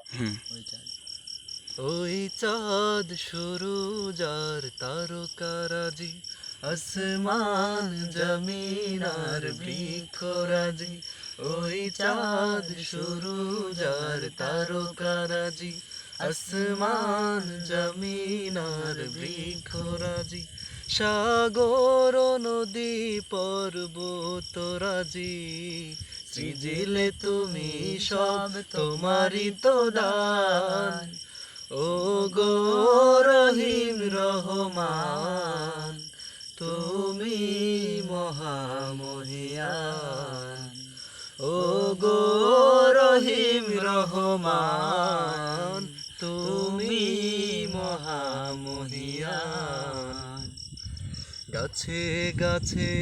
হুম। ওই চাঁদ। ওই চাঁদ শুরু যার তারকারাজি, আসমান জমিন আর বৃক্ষরাজি। ওই চাঁদ শুরু যার তারকারাজি, আসমান জমিন আর বৃক্ষরাজি। সাগর নদী পর্বতরাজি, সৃজিলে তুমি সব তোমারই তো দান। ও গো রহিম রহমান, তুমি মহামহিয়ান। ও গো রহিম রহমান, তুমি মহামহিয়ান। গাছে গাছে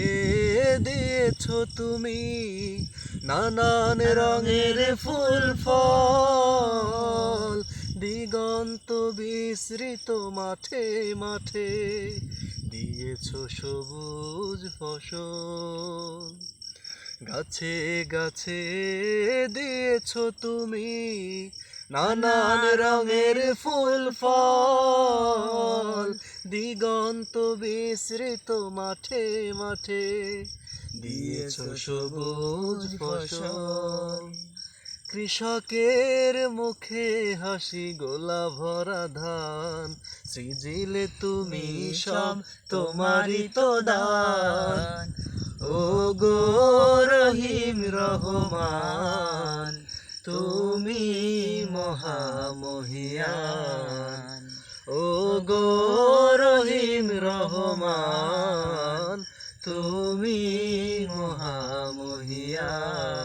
দিয়েছো তুমি নানান রঙের ফুল ফল, দিগন্ত বিস্তৃত মাঠে মাঠে দিয়েছো সবুজ ফসল। গাছে গাছে দিয়েছো তুমি নানান রঙের ফুল ফল, দিগন্ত বিস্তৃত মাঠে মাঠে দিয়েছো সবুজ ফসল। কৃষকের মুখে হাসি, গোলা ভরা ধান, সৃজিলে তুমি সব তোমারই তো দান। ও গো রহিম রহমান, তুমি মহামহিয়ান। ও গো রহিম রহমান, তুমি মহামহিয়ান।